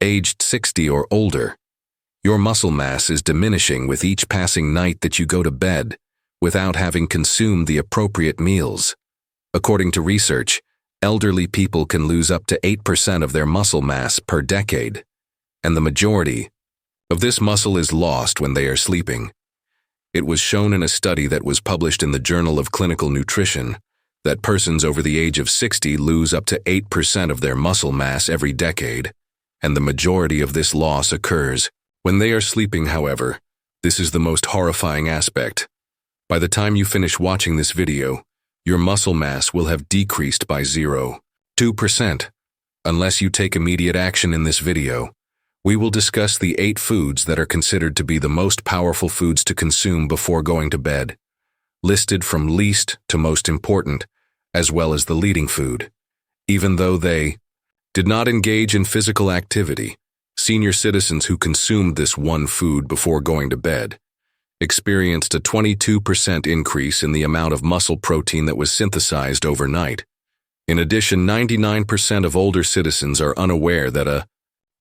Aged 60 or older, your muscle mass is diminishing with each passing night that you go to bed without having consumed the appropriate meals. According to research, elderly people can lose up to 8% of their muscle mass per decade, and the majority of this muscle is lost when they are sleeping. It was shown in a study that was published in the Journal of Clinical Nutrition that persons over the age of 60 lose up to 8% of their muscle mass every decade, and the majority of this loss occurs when they are sleeping. However, this is the most horrifying aspect. By the time you finish watching this video, your muscle mass will have decreased by 0.2%. Unless you take immediate action in this video, we will discuss the 8 foods that are considered to be the most powerful foods to consume before going to bed, listed from least to most important, as well as the leading food. Even though they did not engage in physical activity, senior citizens who consumed this one food before going to bed experienced a 22% increase in the amount of muscle protein that was synthesized overnight. In addition, 99% of older citizens are unaware that a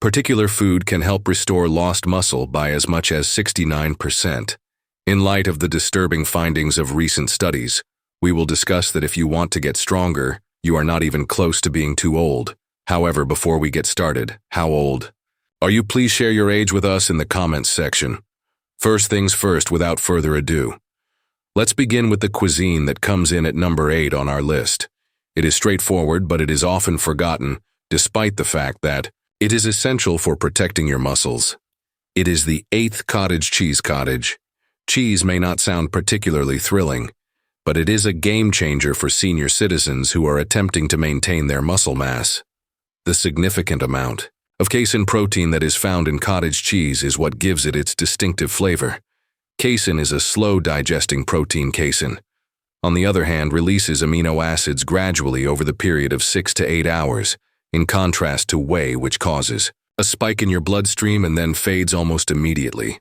particular food can help restore lost muscle by as much as 69%. In light of the disturbing findings of recent studies, we will discuss that if you want to get stronger, you are not even close to being too old. However, before we get started, how old are you? Please share your age with us in the comments section. First things first, without further ado, let's begin with the cuisine that comes in at number 8 on our list. It is straightforward, but it is often forgotten, despite the fact that it is essential for protecting your muscles. It is the 8th cottage cheese. Cottage cheese may not sound particularly thrilling, but it is a game changer for senior citizens who are attempting to maintain their muscle mass. The significant amount of casein protein that is found in cottage cheese is what gives it its distinctive flavor. Casein is a slow-digesting protein. Casein, on the other hand, releases amino acids gradually over the period of 6 to 8 hours, in contrast to whey, which causes a spike in your bloodstream and then fades almost immediately.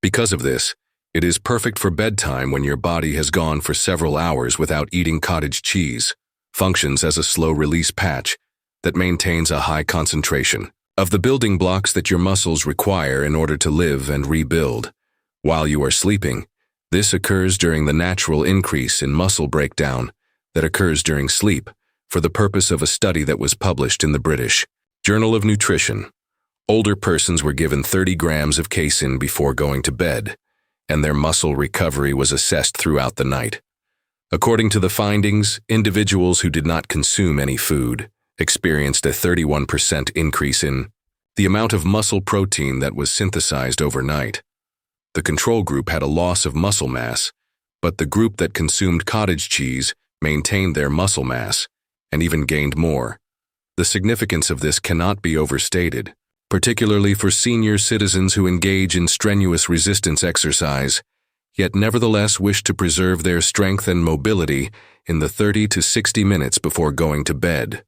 Because of this, it is perfect for bedtime when your body has gone for several hours without eating. Cottage cheese functions as a slow-release patch that maintains a high concentration of the building blocks that your muscles require in order to live and rebuild. While you are sleeping, this occurs during the natural increase in muscle breakdown that occurs during sleep, for the purpose of a study that was published in the British Journal of Nutrition. Older persons were given 30 grams of casein before going to bed, and their muscle recovery was assessed throughout the night. According to the findings, individuals who did not consume any food experienced a 31% increase in the amount of muscle protein that was synthesized overnight. The control group had a loss of muscle mass, but the group that consumed cottage cheese maintained their muscle mass and even gained more. The significance of this cannot be overstated, particularly for senior citizens who engage in strenuous resistance exercise, yet nevertheless wish to preserve their strength and mobility in the 30 to 60 minutes before going to bed.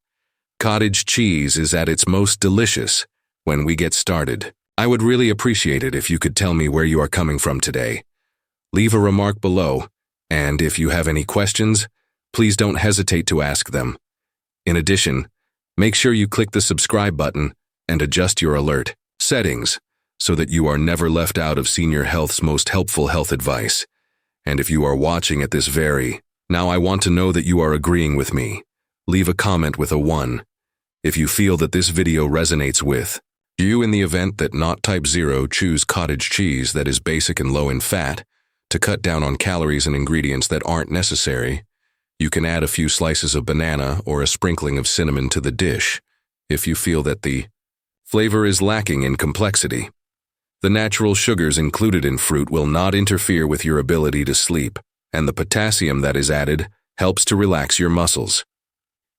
Cottage cheese is at its most delicious when we get started. I would really appreciate it if you could tell me where you are coming from today. Leave a remark below, and if you have any questions, please don't hesitate to ask them. In addition, make sure you click the subscribe button and adjust your alert settings so that you are never left out of Senior Health's most helpful health advice. And if you are watching at this now, I want to know that you are agreeing with me. Leave a comment with a 1 if you feel that this video resonates with you. In the event that not type 0, choose cottage cheese that is basic and low in fat to cut down on calories and ingredients that aren't necessary. You can add a few slices of banana or a sprinkling of cinnamon to the dish if you feel that the flavor is lacking in complexity. The natural sugars included in fruit will not interfere with your ability to sleep, and the potassium that is added helps to relax your muscles.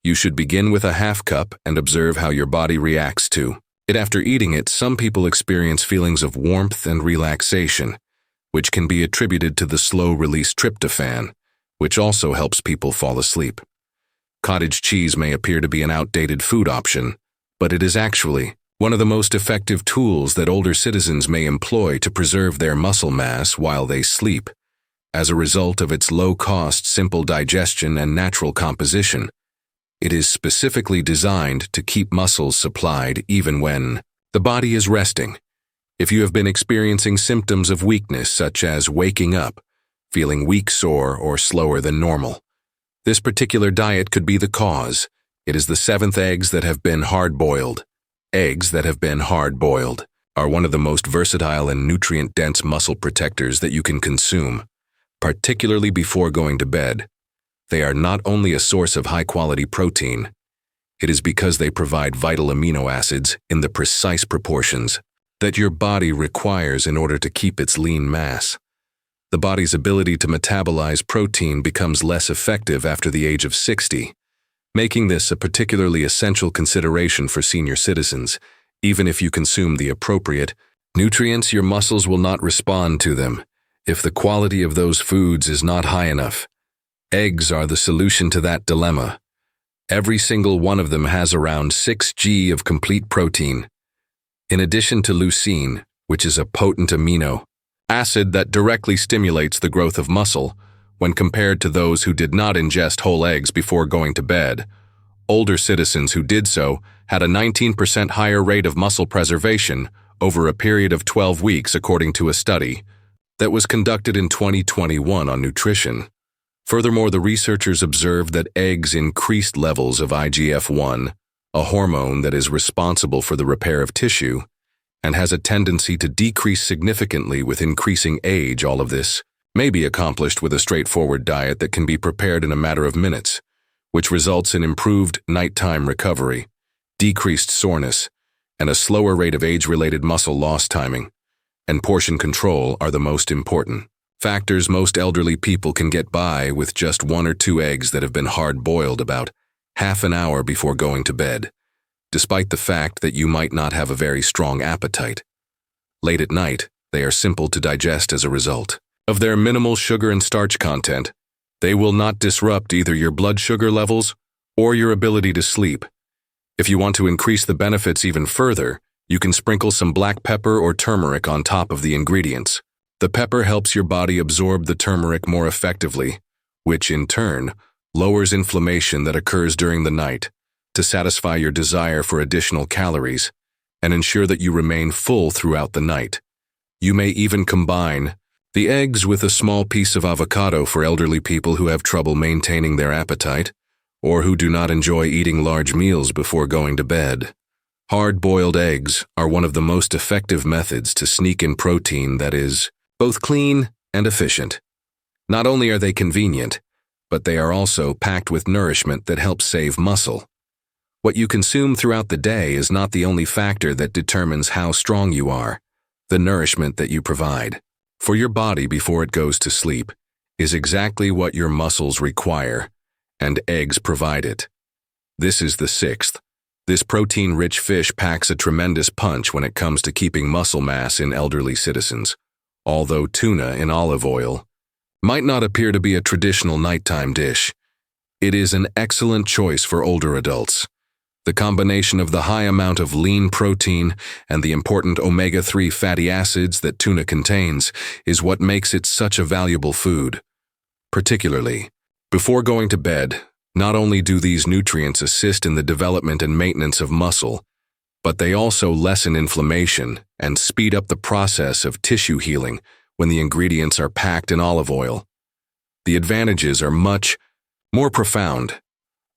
You should begin with a half cup and observe how your body reacts to it. After eating it, some people experience feelings of warmth and relaxation, which can be attributed to the slow-release tryptophan, which also helps people fall asleep. Cottage cheese may appear to be an outdated food option, but it is actually one of the most effective tools that older citizens may employ to preserve their muscle mass while they sleep. As a result of its low-cost, simple digestion and natural composition, it is specifically designed to keep muscles supplied even when The body is resting. If you have been experiencing symptoms of weakness such as waking up, feeling weak, sore, or slower than normal, this particular diet could be the cause. It is the 7th eggs that have been hard-boiled. Eggs that have been hard-boiled are one of the most versatile and nutrient-dense muscle protectors that you can consume, particularly before going to bed. They are not only a source of high-quality protein, it is because they provide vital amino acids in the precise proportions that your body requires in order to keep its lean mass. The body's ability to metabolize protein becomes less effective after the age of 60, making this a particularly essential consideration for senior citizens. Even if you consume the appropriate nutrients, your muscles will not respond to them if the quality of those foods is not high enough. Eggs are the solution to that dilemma. Every single one of them has around 6 g of complete protein. In addition to leucine, which is a potent amino acid that directly stimulates the growth of muscle, when compared to those who did not ingest whole eggs before going to bed, older citizens who did so had a 19% higher rate of muscle preservation over a period of 12 weeks, according to a study that was conducted in 2021 on nutrition. Furthermore, the researchers observed that eggs increased levels of IGF-1, a hormone that is responsible for the repair of tissue and has a tendency to decrease significantly with increasing age. All of this may be accomplished with a straightforward diet that can be prepared in a matter of minutes, which results in improved nighttime recovery, decreased soreness, and a slower rate of age-related muscle loss. Timing and portion control are the most important factors. Most elderly people can get by with just 1 or 2 eggs that have been hard-boiled about half an hour before going to bed, despite the fact that you might not have a very strong appetite. Late at night, they are simple to digest as a result of their minimal sugar and starch content. They will not disrupt either your blood sugar levels or your ability to sleep. If you want to increase the benefits even further, you can sprinkle some black pepper or turmeric on top of the ingredients. The pepper helps your body absorb the turmeric more effectively, which in turn lowers inflammation that occurs during the night, to satisfy your desire for additional calories and ensure that you remain full throughout the night. You may even combine the eggs with a small piece of avocado for elderly people who have trouble maintaining their appetite or who do not enjoy eating large meals before going to bed. Hard-boiled eggs are one of the most effective methods to sneak in protein that is both clean and efficient. Not only are they convenient, but they are also packed with nourishment that helps save muscle. What you consume throughout the day is not the only factor that determines how strong you are. The nourishment that you provide for your body before it goes to sleep is exactly what your muscles require, and eggs provide it. This is the 6th. This protein-rich fish packs a tremendous punch when it comes to keeping muscle mass in elderly citizens. Although tuna in olive oil might not appear to be a traditional nighttime dish, it is an excellent choice for older adults. The combination of the high amount of lean protein and the important omega-3 fatty acids that tuna contains is what makes it such a valuable food. Particularly before going to bed, not only do these nutrients assist in the development and maintenance of muscle, but they also lessen inflammation and speed up the process of tissue healing when the ingredients are packed in olive oil. The advantages are much more profound.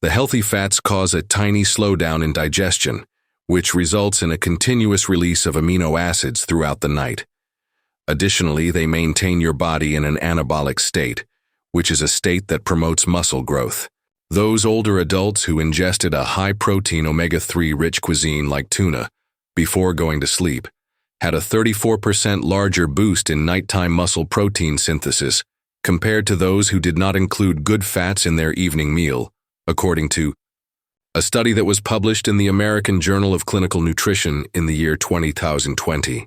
The healthy fats cause a tiny slowdown in digestion, which results in a continuous release of amino acids throughout the night. Additionally, they maintain your body in an anabolic state, which is a state that promotes muscle growth. Those older adults who ingested a high-protein omega-3 rich cuisine like tuna before going to sleep had a 34% larger boost in nighttime muscle protein synthesis compared to those who did not include good fats in their evening meal, according to a study that was published in the American Journal of Clinical Nutrition in the year 2020.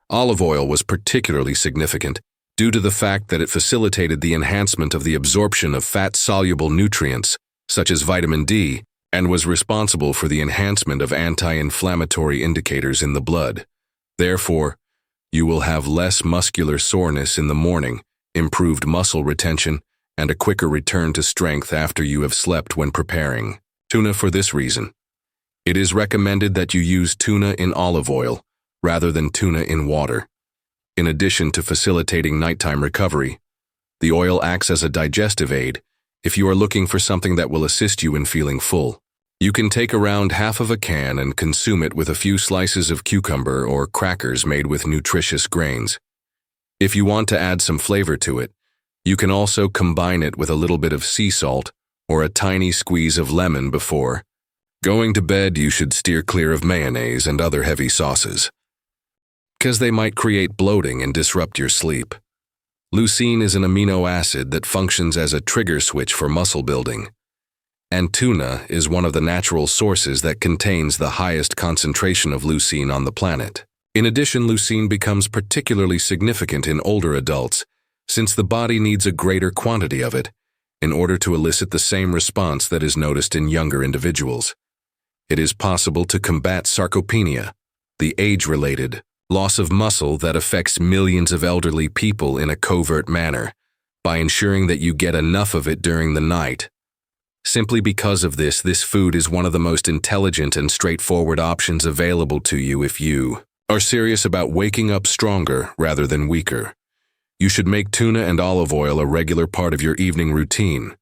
Olive oil was particularly significant due to the fact that it facilitated the enhancement of the absorption of fat-soluble nutrients, such as vitamin D, and was responsible for the enhancement of anti-inflammatory indicators in the blood. Therefore, you will have less muscular soreness in the morning, improved muscle retention, and a quicker return to strength after you have slept when preparing tuna for this reason. It is recommended that you use tuna in olive oil rather than tuna in water. In addition to facilitating nighttime recovery, the oil acts as a digestive aid if you are looking for something that will assist you in feeling full. You can take around half of a can and consume it with a few slices of cucumber or crackers made with nutritious grains. If you want to add some flavor to it, you can also combine it with a little bit of sea salt or a tiny squeeze of lemon before going to bed. You should steer clear of mayonnaise and other heavy sauces, because they might create bloating and disrupt your sleep. Leucine is an amino acid that functions as a trigger switch for muscle building, and tuna is one of the natural sources that contains the highest concentration of leucine on the planet. In addition, leucine becomes particularly significant in older adults, since the body needs a greater quantity of it in order to elicit the same response that is noticed in younger individuals. It is possible to combat sarcopenia, the age-related loss of muscle that affects millions of elderly people in a covert manner, by ensuring that you get enough of it during the night. Simply because of this food is one of the most intelligent and straightforward options available to you if you are serious about waking up stronger rather than weaker. You should make tuna and olive oil a regular part of your evening routine.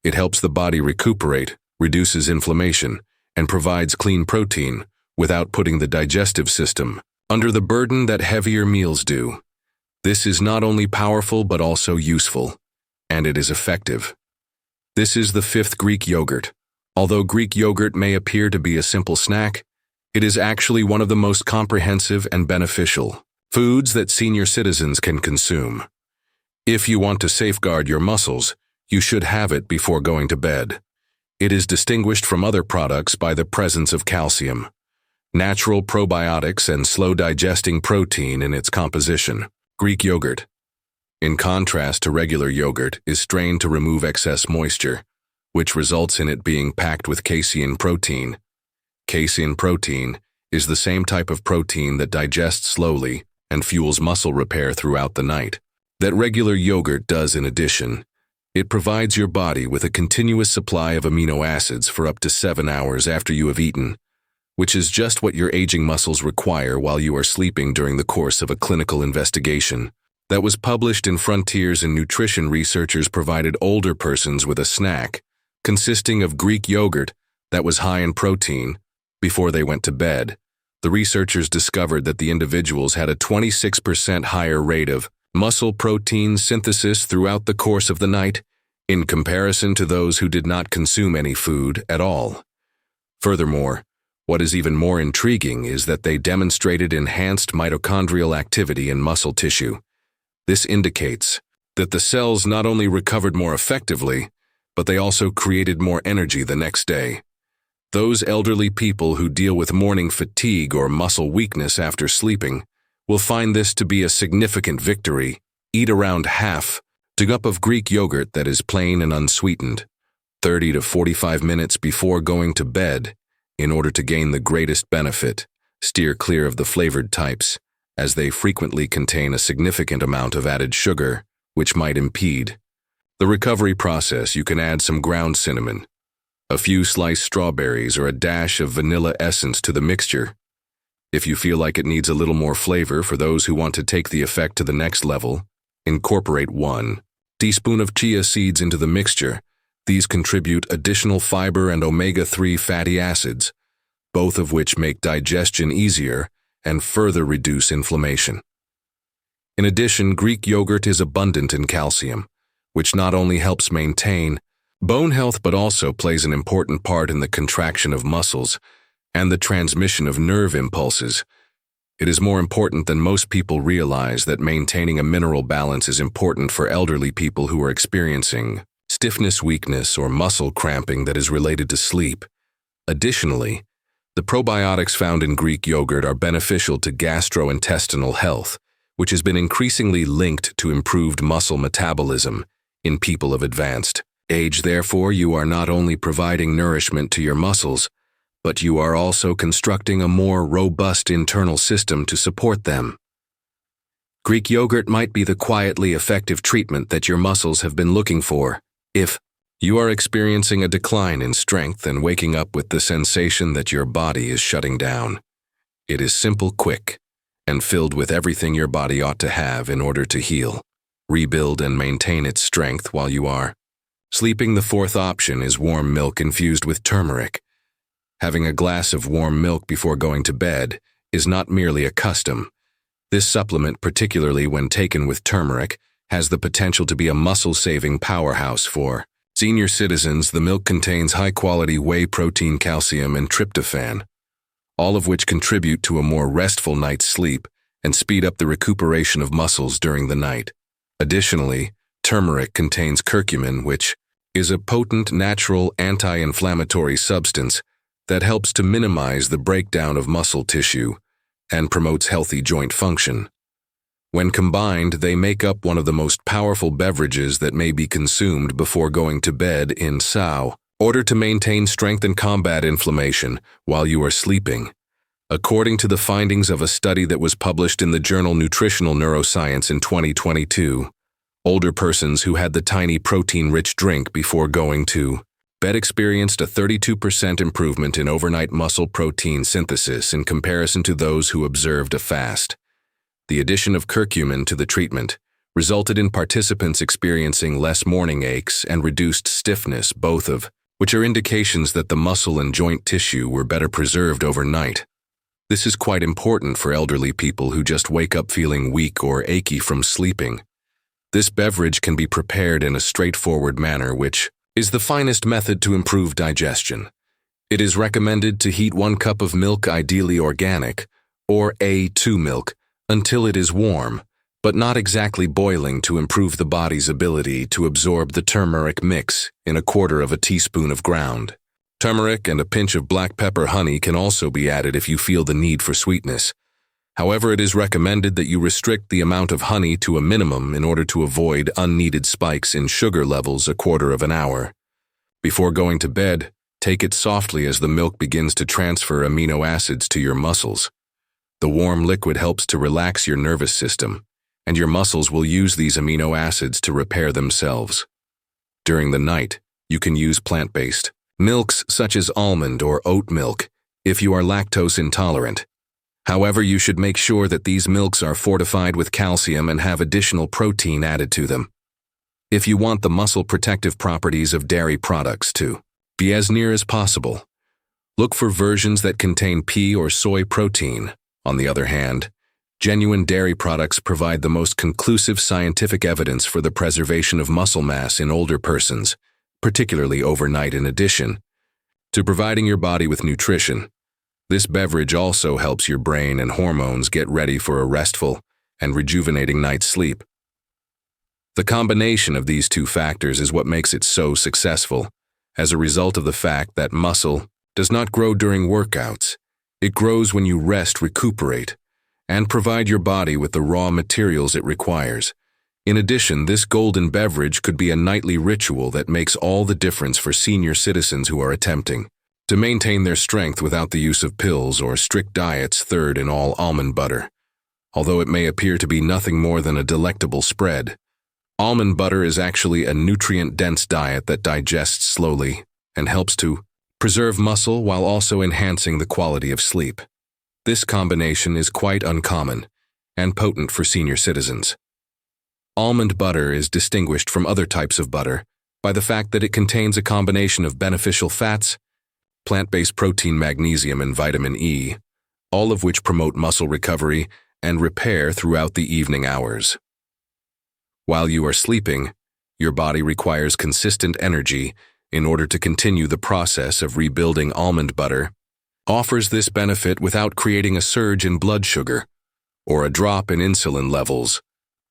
It helps the body recuperate, reduces inflammation, and provides clean protein without putting the digestive system under the burden that heavier meals do. This is not only powerful but also useful, and it is effective. This is the fifth Greek yogurt. Although Greek yogurt may appear to be a simple snack, it is actually one of the most comprehensive and beneficial foods that senior citizens can consume. If you want to safeguard your muscles, you should have it before going to bed. It is distinguished from other products by the presence of calcium, natural probiotics, and slow-digesting protein in its composition. Greek yogurt, in contrast to regular yogurt, is strained to remove excess moisture, which results in it being packed with casein protein. Casein protein is the same type of protein that digests slowly and fuels muscle repair throughout the night that regular yogurt does. In addition, it provides your body with a continuous supply of amino acids for up to 7 hours after you have eaten, which is just what your aging muscles require while you are sleeping during the course of a clinical investigation that was published in Frontiers in Nutrition. Researchers provided older persons with a snack consisting of Greek yogurt that was high in protein before they went to bed. The researchers discovered that the individuals had a 26% higher rate of muscle protein synthesis throughout the course of the night in comparison to those who did not consume any food at all. Furthermore, what is even more intriguing is that they demonstrated enhanced mitochondrial activity in muscle tissue. This indicates that the cells not only recovered more effectively, but they also created more energy the next day. Those elderly people who deal with morning fatigue or muscle weakness after sleeping will find this to be a significant victory. Eat around half a cup of Greek yogurt that is plain and unsweetened 30 to 45 minutes before going to bed in order to gain the greatest benefit. Steer clear of the flavored types, as they frequently contain a significant amount of added sugar, which might impede the recovery process. You can add some ground cinnamon, a few sliced strawberries, or a dash of vanilla essence to the mixture. If you feel like it needs a little more flavor for those who want to take the effect to the next level, incorporate 1 teaspoon of chia seeds into the mixture. These contribute additional fiber and omega-3 fatty acids, both of which make digestion easier and further reduce inflammation. In addition, Greek yogurt is abundant in calcium, which not only helps maintain bone health but also plays an important part in the contraction of muscles and the transmission of nerve impulses. It is more important than most people realize that maintaining a mineral balance is important for elderly people who are experiencing stiffness, weakness, or muscle cramping that is related to sleep. Additionally, the probiotics found in Greek yogurt are beneficial to gastrointestinal health, which has been increasingly linked to improved muscle metabolism in people of advanced age. Therefore, you are not only providing nourishment to your muscles, but you are also constructing a more robust internal system to support them. Greek yogurt might be the quietly effective treatment that your muscles have been looking for. If You are experiencing a decline in strength and waking up with the sensation that your body is shutting down. It is simple, quick, and filled with everything your body ought to have in order to heal, rebuild, and maintain its strength while you are sleeping. The fourth option is warm milk infused with turmeric. Having a glass of warm milk before going to bed is not merely a custom. This supplement, particularly when taken with turmeric, has the potential to be a muscle-saving powerhouse for senior citizens. The milk contains high-quality whey protein, calcium, and tryptophan, all of which contribute to a more restful night's sleep and speed up the recuperation of muscles during the night. Additionally, turmeric contains curcumin, which is a potent natural anti-inflammatory substance that helps to minimize the breakdown of muscle tissue and promotes healthy joint function. When combined, they make up one of the most powerful beverages that may be consumed before going to bed in order to maintain strength and combat inflammation while you are sleeping. According to the findings of a study that was published in the journal Nutritional Neuroscience in 2022, older persons who had the tiny protein-rich drink before going to bed experienced a 32% improvement in overnight muscle protein synthesis in comparison to those who observed a fast. The addition of curcumin to the treatment resulted in participants experiencing less morning aches and reduced stiffness, both of which are indications that the muscle and joint tissue were better preserved overnight. This is quite important for elderly people who just wake up feeling weak or achy from sleeping. This beverage can be prepared in a straightforward manner, which is the finest method to improve digestion. It is recommended to heat 1 cup of milk, ideally organic, or A2 milk, until it is warm, but not exactly boiling, to improve the body's ability to absorb the turmeric mix in 1/4 teaspoon of ground turmeric, and a pinch of black pepper. Honey can also be added if you feel the need for sweetness. However, it is recommended that you restrict the amount of honey to a minimum in order to avoid unneeded spikes in sugar levels 1/4 hour. Before going to bed, take it softly as the milk begins to transfer amino acids to your muscles. The warm liquid helps to relax your nervous system, and your muscles will use these amino acids to repair themselves. During the night, you can use plant-based milks such as almond or oat milk if you are lactose intolerant. However, you should make sure that these milks are fortified with calcium and have additional protein added to them. If you want the muscle protective properties of dairy products to be as near as possible, look for versions that contain pea or soy protein. On the other hand, genuine dairy products provide the most conclusive scientific evidence for the preservation of muscle mass in older persons, particularly overnight. In addition to providing your body with nutrition, this beverage also helps your brain and hormones get ready for a restful and rejuvenating night's sleep. The combination of these two factors is what makes it so successful, as a result of the fact that muscle does not grow during workouts. It grows when you rest, recuperate, and provide your body with the raw materials it requires. In addition, this golden beverage could be a nightly ritual that makes all the difference for senior citizens who are attempting to maintain their strength without the use of pills or strict diets. Third in all, almond butter. Although it may appear to be nothing more than a delectable spread, almond butter is actually a nutrient-dense diet that digests slowly and helps to preserve muscle while also enhancing the quality of sleep. This combination is quite uncommon and potent for senior citizens. Almond butter is distinguished from other types of butter by the fact that it contains a combination of beneficial fats, plant-based protein, magnesium, and vitamin E, all of which promote muscle recovery and repair throughout the evening hours. While you are sleeping, your body requires consistent energy in order to continue the process of rebuilding. Almond butter offers this benefit without creating a surge in blood sugar or a drop in insulin levels,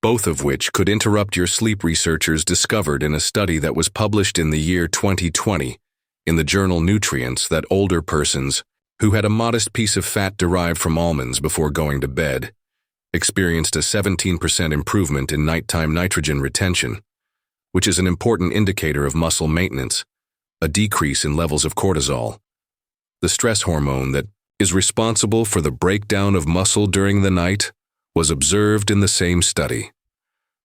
both of which could interrupt your sleep. Researchers discovered in a study that was published in the year 2020 in the journal Nutrients that older persons who had a modest piece of fat derived from almonds before going to bed experienced a 17% improvement in nighttime nitrogen retention, which is an important indicator of muscle maintenance, a decrease in levels of cortisol, the stress hormone that is responsible for the breakdown of muscle during the night, was observed in the same study.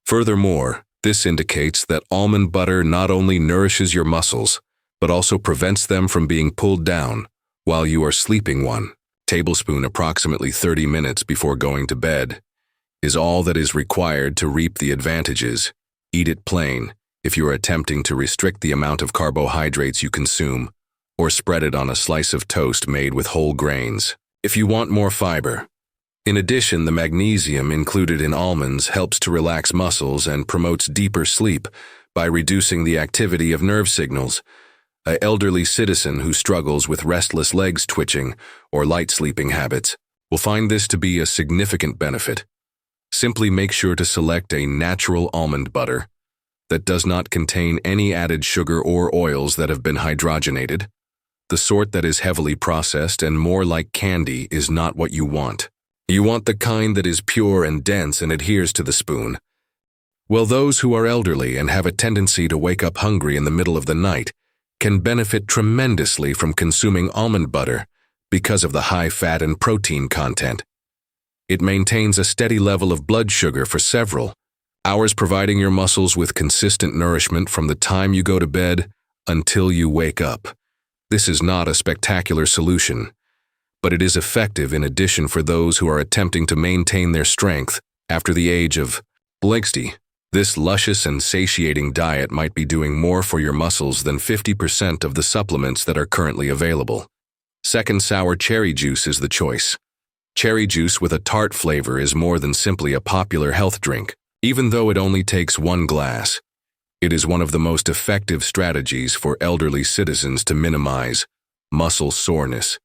Furthermore, This indicates that almond butter not only nourishes your muscles, but also prevents them from being pulled down while you are sleeping. 1 tablespoon approximately 30 minutes before going to bed is all that is required to reap the advantages. Eat it plain if you are attempting to restrict the amount of carbohydrates you consume, or spread it on a slice of toast made with whole grains if you want more fiber. In addition, the magnesium included in almonds helps to relax muscles and promotes deeper sleep by reducing the activity of nerve signals. An elderly citizen who struggles with restless legs twitching or light sleeping habits will find this to be a significant benefit. Simply make sure to select a natural almond butter that does not contain any added sugar or oils that have been hydrogenated. The sort that is heavily processed and more like candy is not what you want. You want the kind that is pure and dense and adheres to the spoon. Well, those who are elderly and have a tendency to wake up hungry in the middle of the night can benefit tremendously from consuming almond butter because of the high fat and protein content. It maintains a steady level of blood sugar for several hours, providing your muscles with consistent nourishment from the time you go to bed until you wake up. This is not a spectacular solution, but it is effective in addition for those who are attempting to maintain their strength after the age of 60. This luscious and satiating diet might be doing more for your muscles than 50% of the supplements that are currently available. Second, sour cherry juice is the choice. Cherry juice with a tart flavor is more than simply a popular health drink. Even though it only takes 1 glass, it is one of the most effective strategies for elderly citizens to minimize muscle soreness,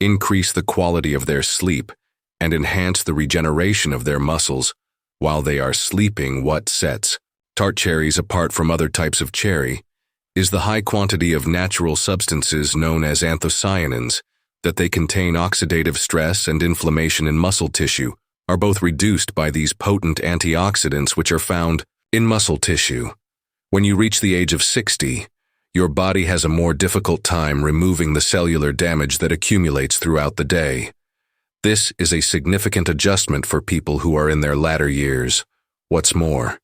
increase the quality of their sleep, and enhance the regeneration of their muscles while they are sleeping. What sets tart cherries apart from other types of cherry is the high quantity of natural substances known as anthocyanins that they contain. Oxidative stress and inflammation in muscle tissue are both reduced by these potent antioxidants which are found in muscle tissue. When you reach the age of 60, your body has a more difficult time removing the cellular damage that accumulates throughout the day. This is a significant adjustment for people who are in their latter years. What's more,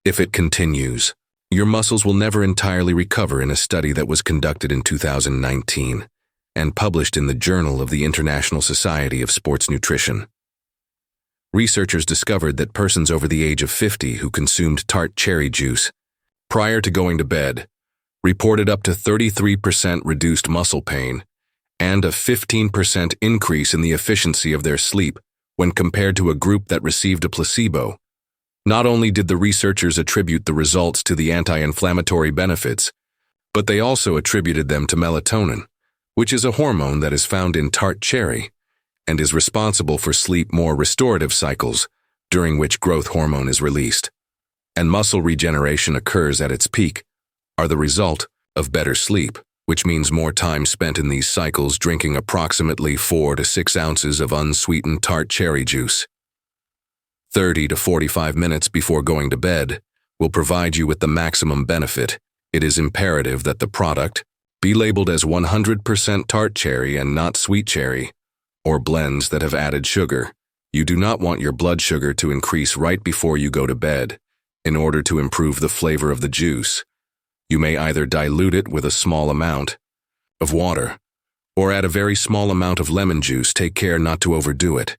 if it continues, your muscles will never entirely recover. In a study that was conducted in 2019 and published in the Journal of the International Society of Sports Nutrition, researchers discovered that persons over the age of 50 who consumed tart cherry juice prior to going to bed reported up to 33% reduced muscle pain and a 15% increase in the efficiency of their sleep when compared to a group that received a placebo. Not only did the researchers attribute the results to the anti-inflammatory benefits, but they also attributed them to melatonin, which is a hormone that is found in tart cherry and is responsible for sleep more restorative cycles during which growth hormone is released, and muscle regeneration occurs at its peak, are the result of better sleep, which means more time spent in these cycles drinking approximately 4 to 6 ounces of unsweetened tart cherry juice. 30 to 45 minutes before going to bed will provide you with the maximum benefit. It is imperative that the product be labeled as 100% tart cherry and not sweet cherry, or blends that have added sugar. You do not want your blood sugar to increase right before you go to bed. In order to improve the flavor of the juice, you may either dilute it with a small amount of water or add a very small amount of lemon juice. Take care not to overdo it.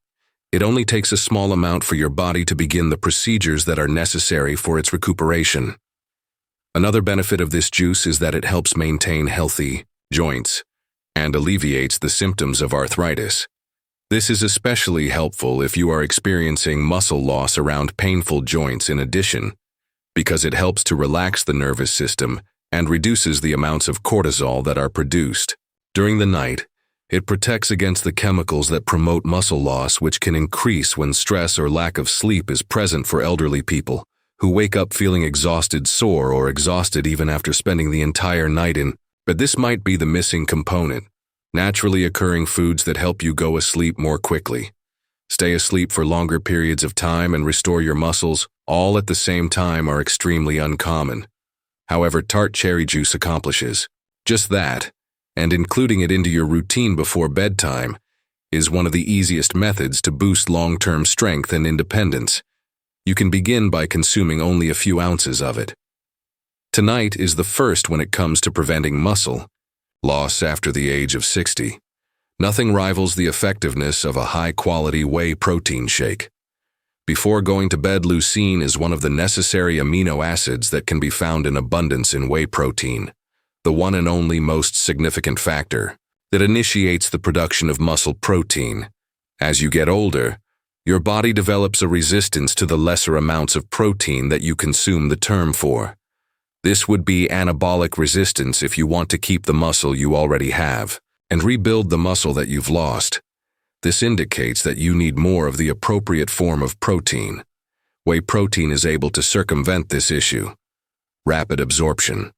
It only takes a small amount for your body to begin the procedures that are necessary for its recuperation. Another benefit of this juice is that it helps maintain healthy joints and alleviates the symptoms of arthritis. This is especially helpful if you are experiencing muscle loss around painful joints. In addition, because it helps to relax the nervous system and reduces the amounts of cortisol that are produced during the night. It protects against the chemicals that promote muscle loss, which can increase when stress or lack of sleep is present for elderly people who wake up feeling exhausted, sore, or exhausted even after spending the entire night in bed. This might be the missing component. Naturally occurring foods that help you go asleep more quickly, stay asleep for longer periods of time, and restore your muscles all at the same time are extremely uncommon. However, tart cherry juice accomplishes just that, and including it into your routine before bedtime is one of the easiest methods to boost long-term strength and independence. You can begin by consuming only a few ounces of it. Tonight is the first when it comes to preventing muscle loss after the age of 60. Nothing rivals the effectiveness of a high-quality whey protein shake. Before going to bed, leucine is one of the necessary amino acids that can be found in abundance in whey protein, the one and only most significant factor that initiates the production of muscle protein. As you get older, your body develops a resistance to the lesser amounts of protein that you consume the term for. This would be anabolic resistance if you want to keep the muscle you already have and rebuild the muscle that you've lost. This indicates that you need more of the appropriate form of protein. Whey protein is able to circumvent this issue. Rapid absorption,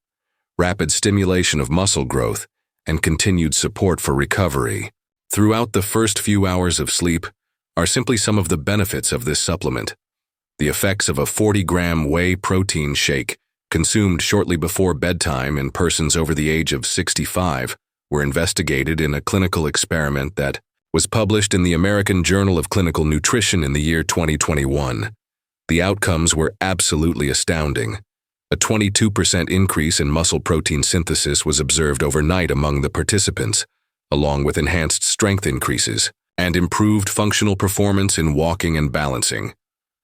rapid stimulation of muscle growth, and continued support for recovery throughout the first few hours of sleep are simply some of the benefits of this supplement. The effects of a 40-gram whey protein shake consumed shortly before bedtime in persons over the age of 65 were investigated in a clinical experiment that was published in the American Journal of Clinical Nutrition in the year 2021. The outcomes were absolutely astounding. A 22% increase in muscle protein synthesis was observed overnight among the participants, along with enhanced strength increases and improved functional performance in walking and balancing.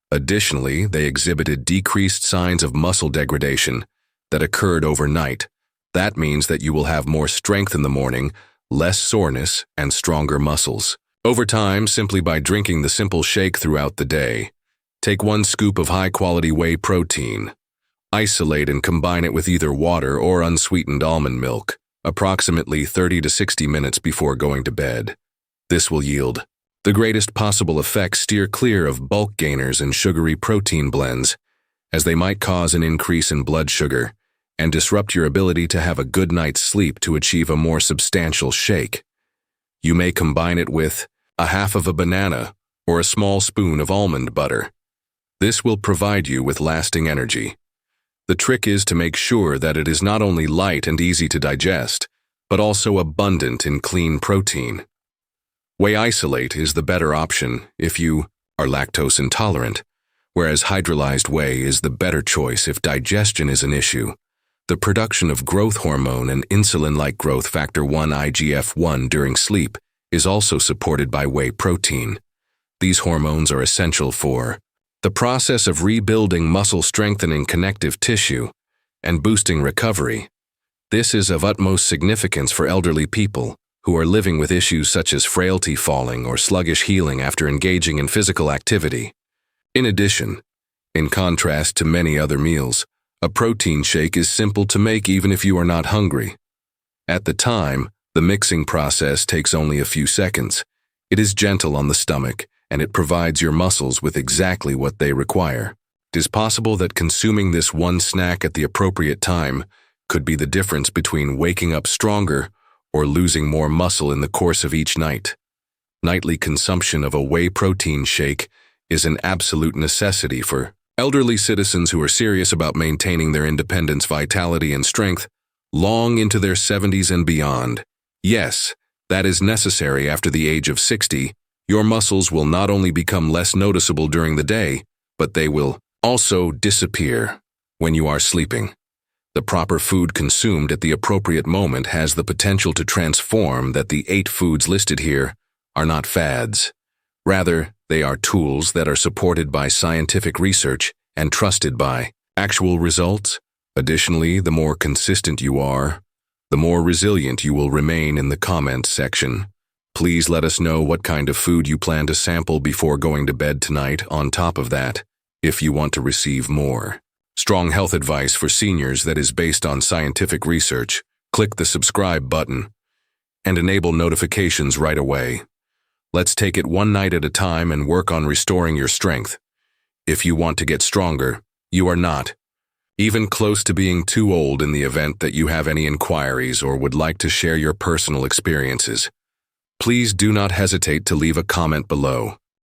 Additionally, they exhibited decreased signs of muscle degradation that occurred overnight. That means that you will have more strength in the morning, less soreness, and stronger muscles. Over time, simply by drinking the simple shake throughout the day. Take 1 scoop of high-quality whey protein. Isolate and combine it with either water or unsweetened almond milk, approximately 30 to 60 minutes before going to bed. This will yield the greatest possible effect. Steer clear of bulk gainers and sugary protein blends, as they might cause an increase in blood sugar and disrupt your ability to have a good night's sleep to achieve a more substantial shake. You may combine it with a half of a banana or a small spoon of almond butter. This will provide you with lasting energy. The trick is to make sure that it is not only light and easy to digest, but also abundant in clean protein. Whey isolate is the better option if you are lactose intolerant, whereas hydrolyzed whey is the better choice if digestion is an issue. The production of growth hormone and insulin-like growth factor 1 IGF-1 during sleep is also supported by whey protein. These hormones are essential for the process of rebuilding muscle, strengthening connective tissue, and boosting recovery. This is of utmost significance for elderly people who are living with issues such as frailty, falling, or sluggish healing after engaging in physical activity. In addition, in contrast to many other meals, a protein shake is simple to make even if you are not hungry. At the time, the mixing process takes only a few seconds. It is gentle on the stomach, and it provides your muscles with exactly what they require. It is possible that consuming this one snack at the appropriate time could be the difference between waking up stronger or losing more muscle in the course of each night. Nightly consumption of a whey protein shake is an absolute necessity for elderly citizens who are serious about maintaining their independence, vitality, and strength long into their 70s and beyond. Yes, that is necessary after the age of 60. Your muscles will not only become less noticeable during the day, but they will also disappear when you are sleeping. The proper food consumed at the appropriate moment has the potential to transform that. The 8 foods listed here are not fads. Rather, they are tools that are supported by scientific research and trusted by actual results. Additionally, the more consistent you are, the more resilient you will remain. In the comments section, please let us know what kind of food you plan to sample before going to bed tonight. On top of that, if you want to receive more strong health advice for seniors that is based on scientific research, click the subscribe button and enable notifications right away. Let's take it one night at a time and work on restoring your strength. If you want to get stronger, you are not even close to being too old. In the event that you have any inquiries or would like to share your personal experiences, please do not hesitate to leave a comment below.